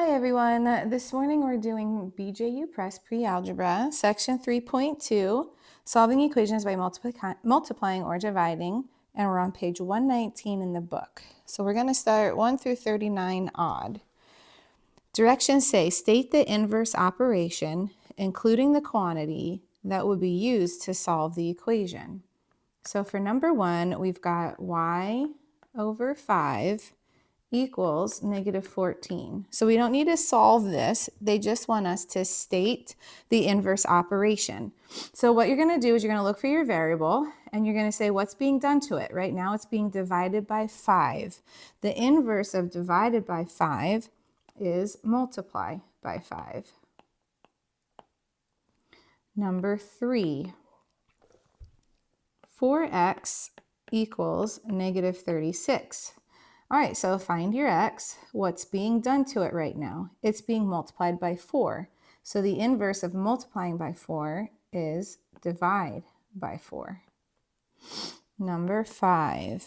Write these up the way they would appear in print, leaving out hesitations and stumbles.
Hi everyone, this morning we're doing BJU Press Pre-Algebra, section 3.2, solving equations by multiplying or dividing, and we're on page 119 in the book. So we're going to start 1 through 39 odd. Directions say, state the inverse operation, including the quantity that would be used to solve the equation. So for number 1, we've got y over 5 equals negative 14. So we don't need to solve this. They just want us to state the inverse operation. So what you're going to do is you're going to look for your variable and you're going to say what's being done to it. Right now it's being divided by 5. The inverse of divided by 5 is multiply by 5. Number 3, 4x equals negative 36. All right, so find your x. What's being done to it right now? It's being multiplied by 4. So the inverse of multiplying by 4 is divide by 4. Number 5.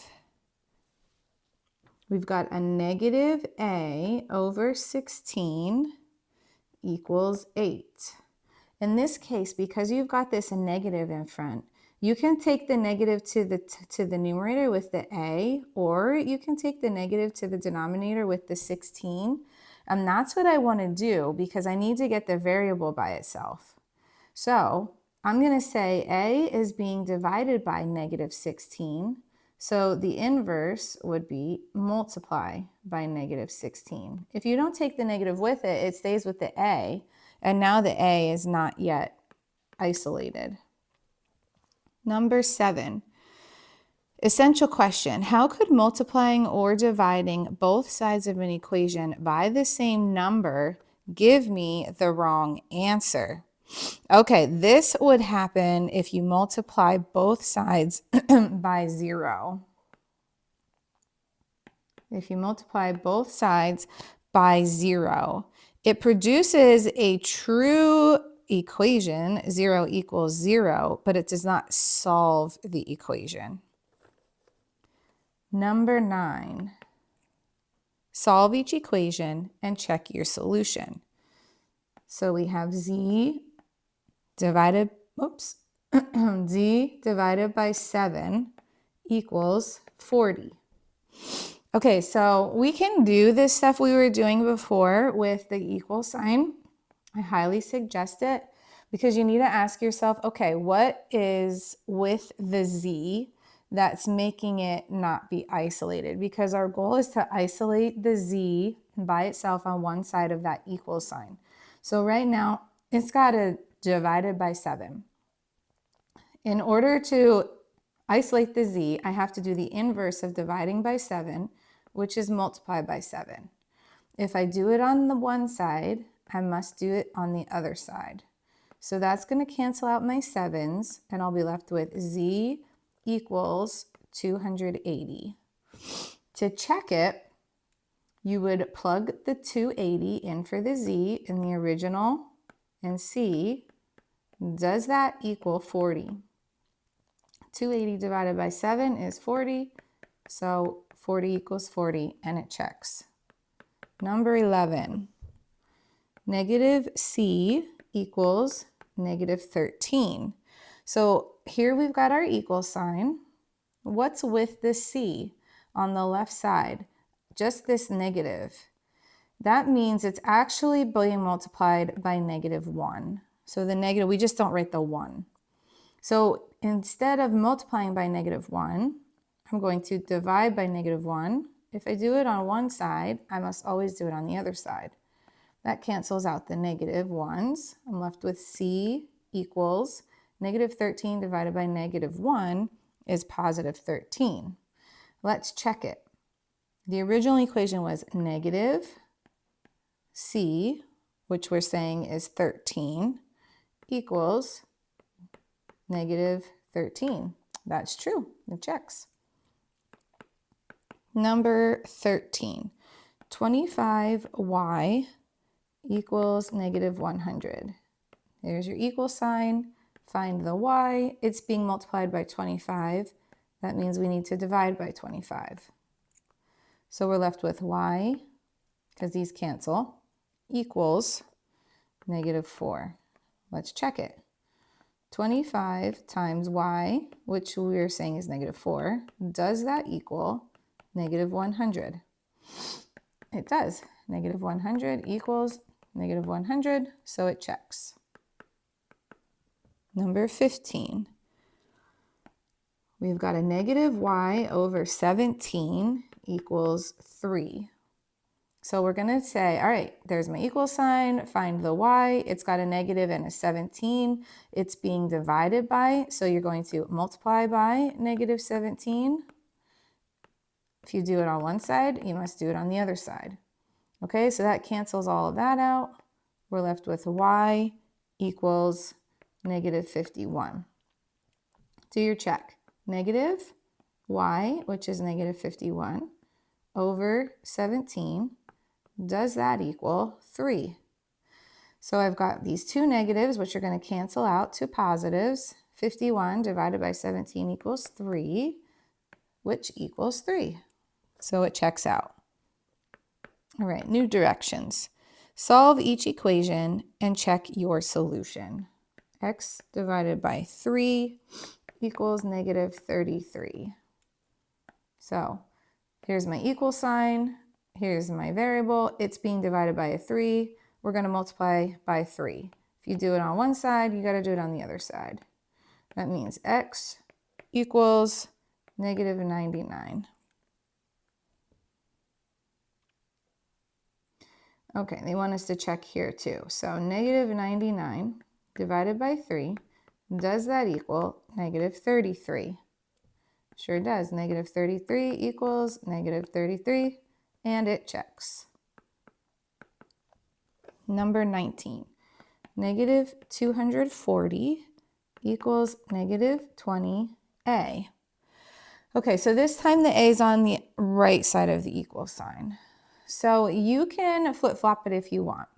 We've got a negative a over 16 equals 8. In this case, because you've got this negative in front, you can take the negative to the numerator with the a, or you can take the negative to the denominator with the 16. And that's what I want to do because I need to get the variable by itself. So I'm going to say a is being divided by negative 16. So the inverse would be multiply by negative 16. If you don't take the negative with it, it stays with the a. And now the a is not yet isolated. Number 7, essential question. How could multiplying or dividing both sides of an equation by the same number give me the wrong answer? Okay, this would happen if you multiply both sides by 0. If you multiply both sides by 0, it produces a true equation, 0 equals 0, but it does not solve the equation. Number 9, solve each equation and check your solution. So we have z divided by 7 equals 40. Okay, so we can do this stuff we were doing before with the equal sign. I highly suggest it because you need to ask yourself, okay, what is with the z that's making it not be isolated? Because our goal is to isolate the z by itself on one side of that equal sign. So right now, it's got a divided by 7. In order to isolate the z, I have to do the inverse of dividing by 7, which is multiply by 7. If I do it on the one side, I must do it on the other side. So that's going to cancel out my 7s, and I'll be left with z equals 280. To check it, you would plug the 280 in for the z in the original and see, does that equal 40? 280 divided by 7 is 40, so 40 equals 40, and it checks. Number 11, negative c equals negative 13. So here we've got our equal sign. What's with the c on the left side? Just this negative. That means it's actually being multiplied by negative 1. So the negative, we just don't write the 1. So instead of multiplying by negative 1, I'm going to divide by negative 1. If I do it on one side, I must always do it on the other side. That cancels out the negative 1s. I'm left with c equals negative 13 divided by negative 1 is positive 13. Let's check it. The original equation was negative c, which we're saying is 13, equals negative 13. That's true. It checks. Number 13, 25y equals negative 100. There's your equal sign. Find the y. It's being multiplied by 25. That means we need to divide by 25. So we're left with y, because these cancel, equals negative 4. Let's check it. 25 times y, which we are saying is negative 4, does that equal negative 100? It does. Negative 100 equals negative 100, so it checks. Number 15. We've got a negative y over 17 equals 3. So we're going to say, all right, there's my equal sign, find the y. It's got a negative and a 17. It's being divided by, so you're going to multiply by negative 17. If you do it on one side, you must do it on the other side. Okay, so that cancels all of that out. We're left with y equals negative 51. Do your check. Negative y, which is negative 51, over 17, does that equal 3? So I've got these two negatives, which are going to cancel out to positives. 51 divided by 17 equals 3, which equals 3. So it checks out. All right, new directions. Solve each equation and check your solution. X divided by 3 equals negative 33. So here's my equal sign. Here's my variable. It's being divided by a 3. We're going to multiply by 3. If you do it on one side, you got to do it on the other side. That means x equals negative 99. Okay, they want us to check here too. So negative 99 divided by 3, does that equal negative 33? Sure does. Negative 33 equals negative 33, and it checks. Number 19. Negative 240 equals negative 20a. Okay, so this time the a is on the right side of the equal sign. So you can flip-flop it if you want.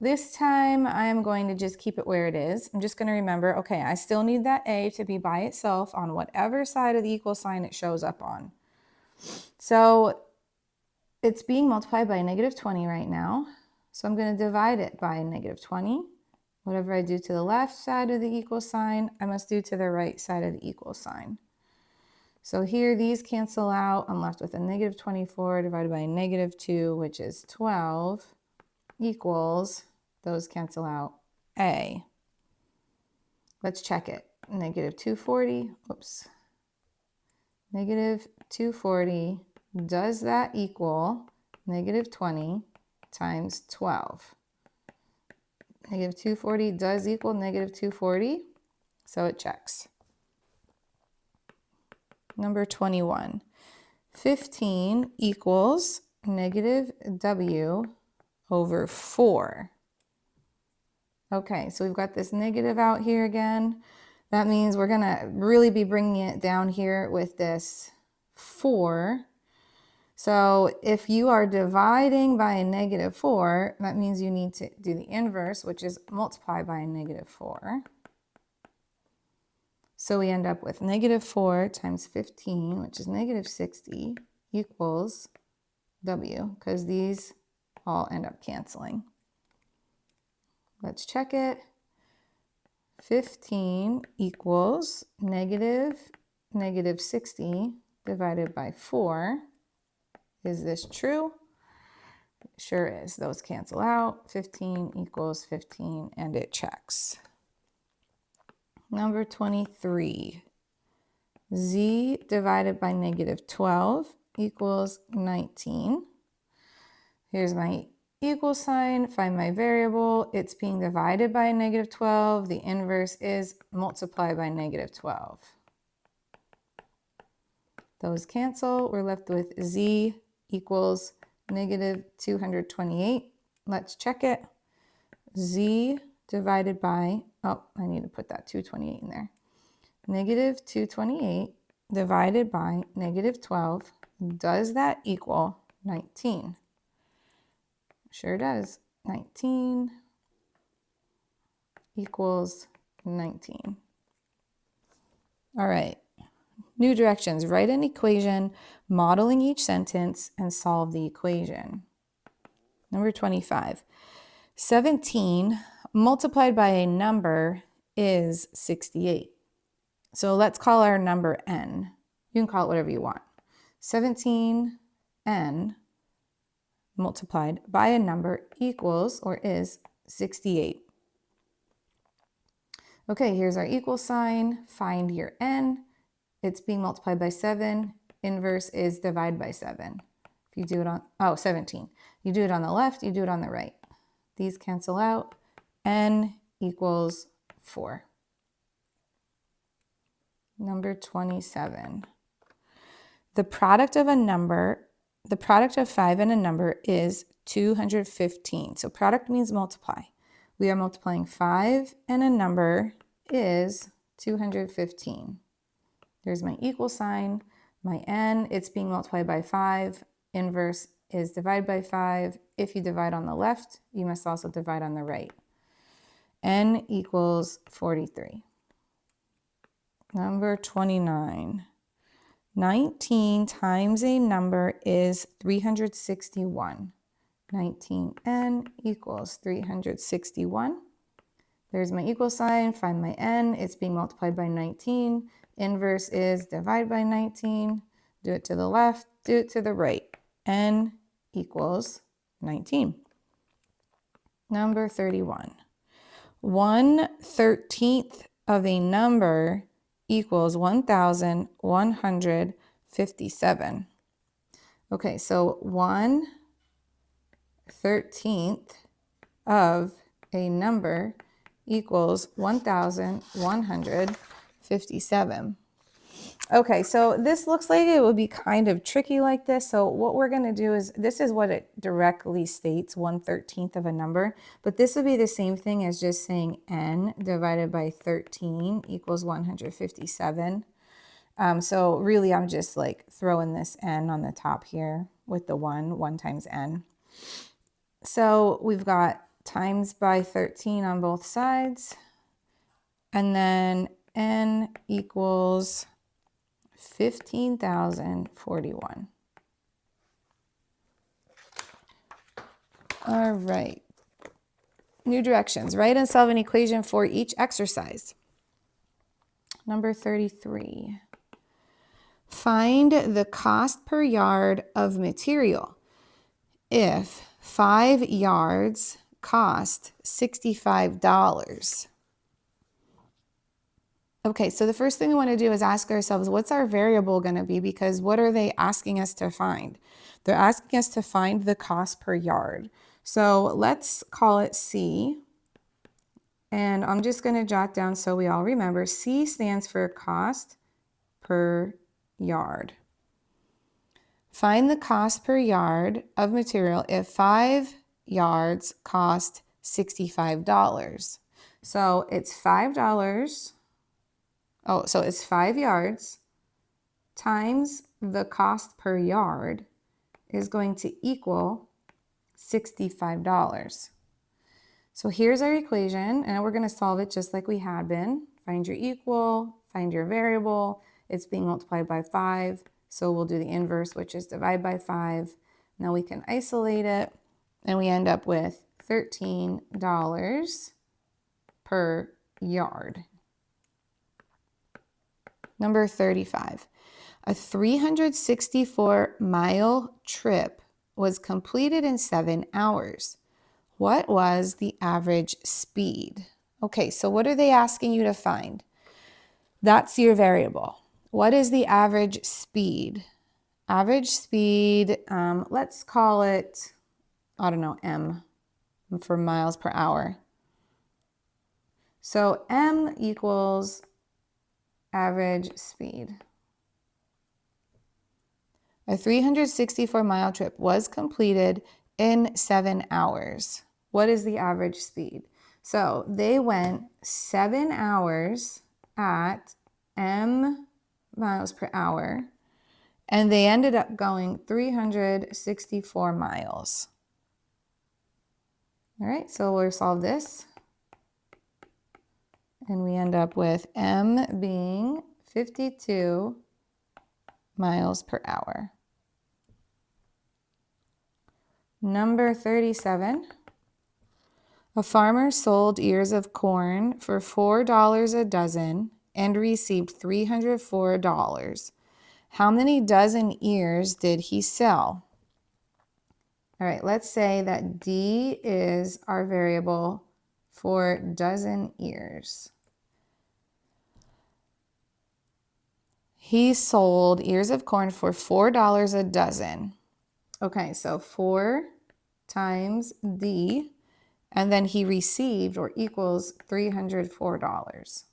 This time I'm going to just keep it where it is. I'm just going to remember, okay, I still need that a to be by itself on whatever side of the equal sign it shows up on. So it's being multiplied by negative 20 right now. So I'm going to divide it by negative 20. Whatever I do to the left side of the equal sign, I must do to the right side of the equal sign. So here these cancel out. I'm left with a negative 24 divided by negative 2, which is 12, equals, those cancel out, a. Let's check it. Negative 240, oops. Negative 240, does that equal negative 20 times 12? Negative 240 does equal negative 240, so it checks. Number 21. 15 equals negative w over 4. Okay, so we've got this negative out here again. That means we're going to really be bringing it down here with this 4. So if you are dividing by a negative 4, that means you need to do the inverse, which is multiply by a negative 4. So we end up with negative 4 times 15, which is negative 60, equals w, because these all end up canceling. Let's check it. 15 equals negative 60 divided by 4. Is this true? It sure is. Those cancel out. 15 equals 15, and it checks. Number 23. Z divided by negative 12 equals 19. Here's my equal sign, find my variable. It's being divided by a negative 12. The inverse is multiply by negative 12. Those cancel. We're left with z equals negative 228. Let's check it. Z divided by, oh, I need to put that 228 in there. Negative 228 divided by negative 12. Does that equal 19? Sure does. 19 equals 19. All right. New directions. Write an equation, modeling each sentence, and solve the equation. Number 25. 17 multiplied by a number is 68. So let's call our number n. You can call it whatever you want. 17n multiplied by a number equals or is 68. Okay, here's our equal sign. Find your n. It's being multiplied by 7. Inverse is divide by 7. If you do it on, 17. You do it on the left, you do it on the right. These cancel out. N equals 4. Number 27. The product of 5 and a number is 215. So product means multiply. We are multiplying 5 and a number is 215. There's my equal sign, my n, it's being multiplied by 5. Inverse is divide by 5. If you divide on the left, you must also divide on the right. N equals 43. Number 29. 19 times a number is 361. 19n equals 361. There's my equal sign. Find my n. It's being multiplied by 19. Inverse is divide by 19. Do it to the left. Do it to the right. N equals 19. Number 31. 1/13 of a number equals 1,157. Okay, so 1/13 of a number equals 1,157. Okay, so this looks like it would be kind of tricky like this. So what we're going to do is, this is what it directly states, 1/13 of a number. But this would be the same thing as just saying n divided by 13 equals 157. So really, I'm just like throwing this n on the top here with the 1 times n. So we've got times by 13 on both sides. And then n equals 15,041. All right. New directions. Write and solve an equation for each exercise. Number 33. Find the cost per yard of material if 5 yards cost $65. Okay, so the first thing we want to do is ask ourselves, what's our variable going to be? Because what are they asking us to find? They're asking us to find the cost per yard. So let's call it C. And I'm just going to jot down so we all remember. C stands for cost per yard. Find the cost per yard of material if 5 yards cost $65. So it's $5. So it's 5 yards times the cost per yard is going to equal $65. So here's our equation, and we're going to solve it just like we had been. Find your equal, find your variable. It's being multiplied by 5, so we'll do the inverse, which is divide by 5. Now we can isolate it, and we end up with $13 per yard. Number 35. A 364-mile trip was completed in 7 hours. What was the average speed? Okay, so what are they asking you to find? That's your variable. What is the average speed? Average speed, let's call it, I don't know, m for miles per hour. So m equals average speed. A 364-mile trip was completed in 7 hours. What is the average speed? So they went 7 hours at m miles per hour, and they ended up going 364 miles. All right, so we'll solve this. And we end up with m being 52 miles per hour. Number 37. A farmer sold ears of corn for $4 a dozen and received $304. How many dozen ears did he sell? All right, let's say that D is our variable for dozen ears. He sold ears of corn for $4 a dozen. Okay, so 4 times D, and then he received or equals $304.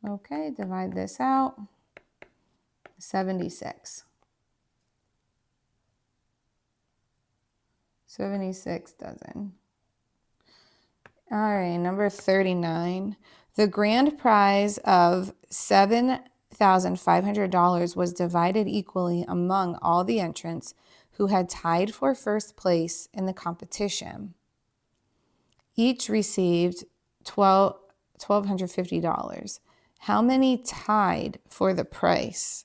Okay, divide this out. 76. 76 dozen. All right, number 39. The grand prize of $7,500 was divided equally among all the entrants who had tied for first place in the competition. Each received $1,250. How many tied for the prize?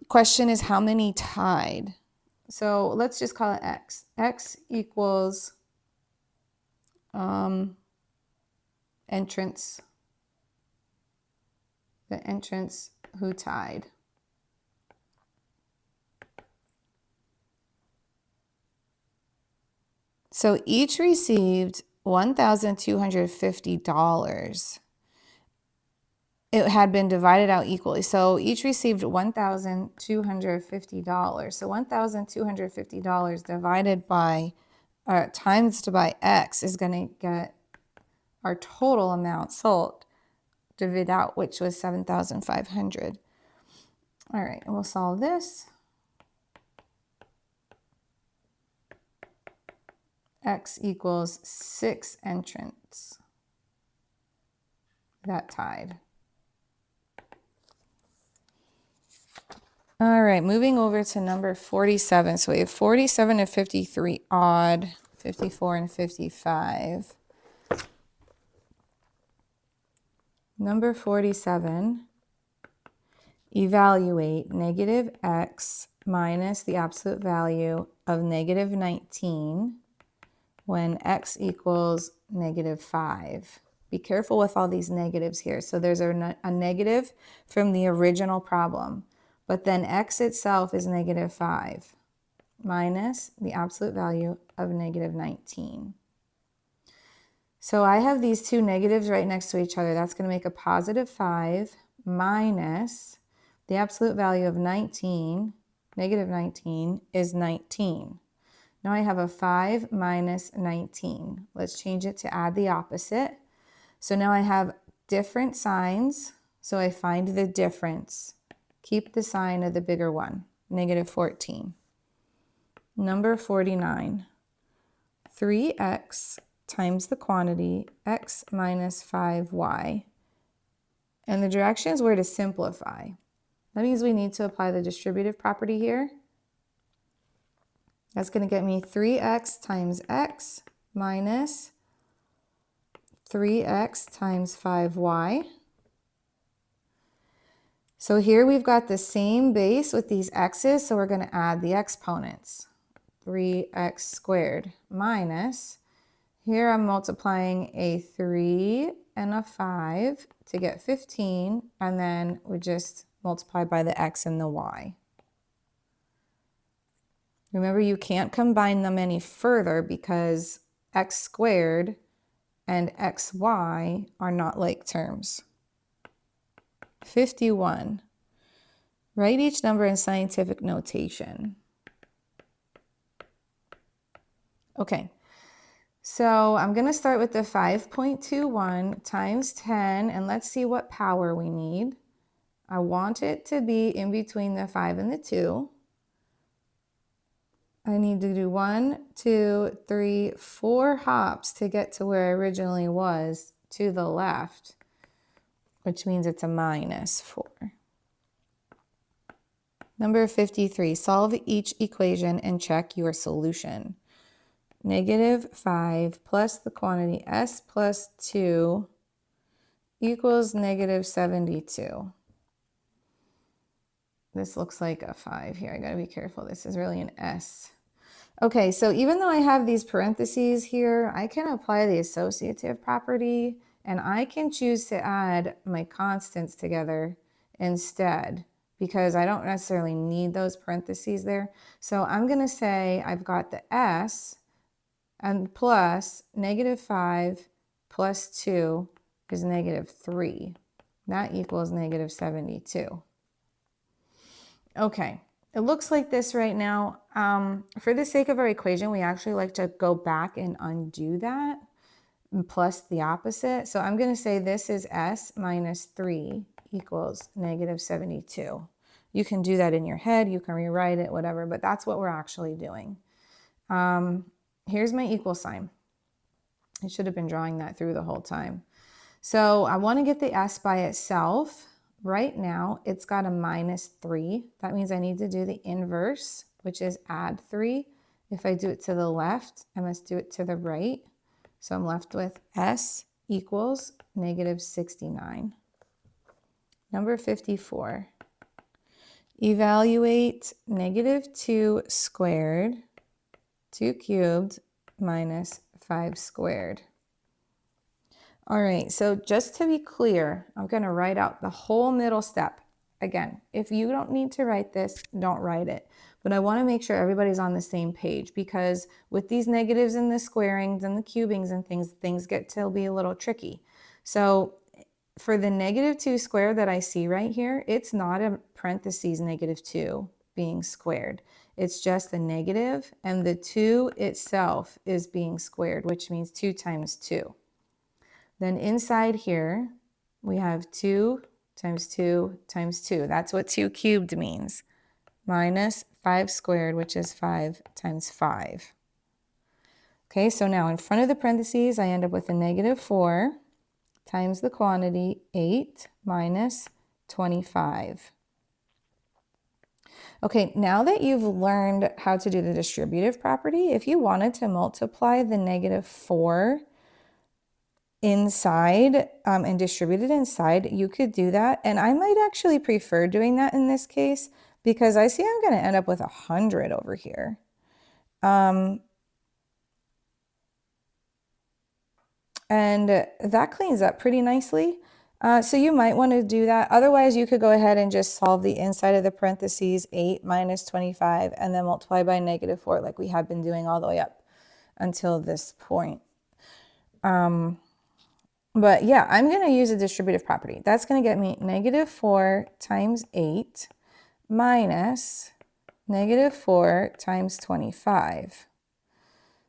Question is how many tied? So let's just call it X. X equals entrants. The entrants who tied. So each received $1,250. It had been divided out equally. So each received $1,250. So $1,250 divided by, times by X is going to get our total amount sold, divide out, which was 7,500. All right, we'll solve this. X equals 6 entrants that tied. All right, moving over to number 47. So we have 47 and 53 odd, 54 and 55. Number 47, evaluate negative x minus the absolute value of negative 19 when x equals negative 5. Be careful with all these negatives here. So there's a negative from the original problem, but then x itself is negative 5 minus the absolute value of negative 19. So I have these two negatives right next to each other. That's going to make a positive 5 minus the absolute value of 19, negative 19, is 19. Now I have a 5 minus 19. Let's change it to add the opposite. So now I have different signs. So I find the difference. Keep the sign of the bigger one, negative 14. Number 49, 3x times the quantity x minus 5y. And the directions were to simplify. That means we need to apply the distributive property here. That's going to get me 3x times x minus 3x times 5y. So here we've got the same base with these x's, so we're going to add the exponents. 3x squared minus, here I'm multiplying a 3 and a 5 to get 15, and then we just multiply by the x and the y. Remember, you can't combine them any further because x squared and xy are not like terms. 51. Write each number in scientific notation. Okay, so I'm going to start with the 5.21 times 10, and let's see what power we need. I want it to be in between the 5 and the 2. I need to do 1, 2, 3, 4 hops to get to where I originally was to the left, which means it's a minus 4. Number 53, solve each equation and check your solution. Negative 5 plus the quantity s plus 2 equals negative 72. This looks like a 5 here. I gotta be careful. This is really an s. Okay, so even though I have these parentheses here, I can apply the associative property, and I can choose to add my constants together instead, because I don't necessarily need those parentheses there. So I'm going to say I've got the s and plus -5 plus 2 is -3. That equals -72. Okay, it looks like this right now. For the sake of our equation, we actually like to go back and undo that plus the opposite. So I'm going to say this is s minus 3 equals -72. You can do that in your head. You can rewrite it, whatever, but that's what we're actually doing. Here's my equal sign. I should have been drawing that through the whole time. So I want to get the s by itself. Right now, it's got a -3. That means I need to do the inverse, which is add 3. If I do it to the left, I must do it to the right. So I'm left with s equals -69. Number 54. Evaluate -2 squared, 2 cubed, minus 5 squared. All right, so just to be clear, I'm going to write out the whole middle step. Again, if you don't need to write this, don't write it. But I want to make sure everybody's on the same page, because with these negatives and the squarings and the cubings and things get to be a little tricky. So for the -2 squared that I see right here, it's not a parentheses -2 being squared. It's just the negative, and the 2 itself is being squared, which means 2 times 2. Then inside here, we have 2 times 2 times 2. That's what 2 cubed means. Minus 5 squared, which is 5 times 5. Okay, so now in front of the parentheses, I end up with a -4 times the quantity 8 minus 25. Okay, now that you've learned how to do the distributive property, if you wanted to multiply the -4 inside and distribute it inside, you could do that. And I might actually prefer doing that in this case, because I see I'm going to end up with 100 over here. And that cleans up pretty nicely. So you might want to do that. Otherwise, you could go ahead and just solve the inside of the parentheses, 8 minus 25, and then multiply by -4 like we have been doing all the way up until this point. But yeah, I'm going to use a distributive property. That's going to get me -4 times 8 minus -4 times 25.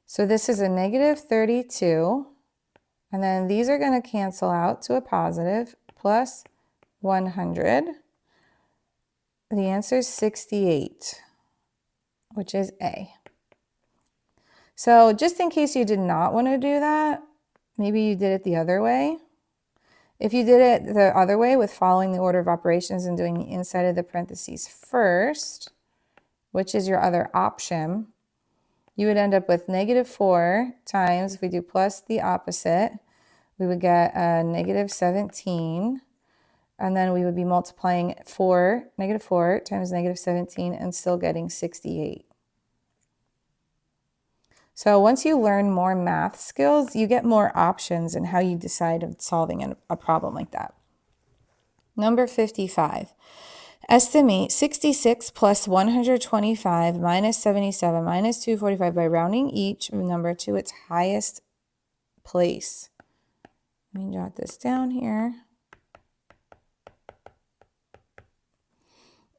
So this is a -32. And then these are going to cancel out to a positive, plus 100. The answer is 68, which is A. So just in case you did not want to do that, maybe you did it the other way. If you did it the other way with following the order of operations and doing the inside of the parentheses first, which is your other option, you would end up with -4 times, if we do plus the opposite, we would get a -17. And then we would be multiplying -4 times -17 and still getting 68. So once you learn more math skills, you get more options in how you decide of solving a problem like that. Number 55. Estimate 66 plus 125 minus 77 minus 245 by rounding each number to its highest place. Let me jot this down here.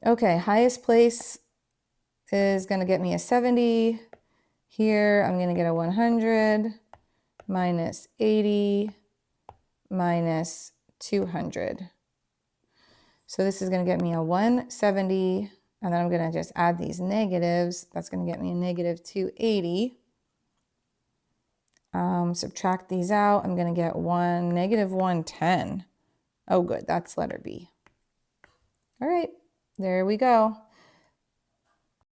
Okay, highest place is going to get me a 70. Here, I'm going to get a 100 minus 80 minus 200. So this is going to get me a 170, and then I'm going to just add these negatives. That's going to get me a -280. Subtract these out. I'm going to get -110. Oh, good. That's letter B. All right, there we go.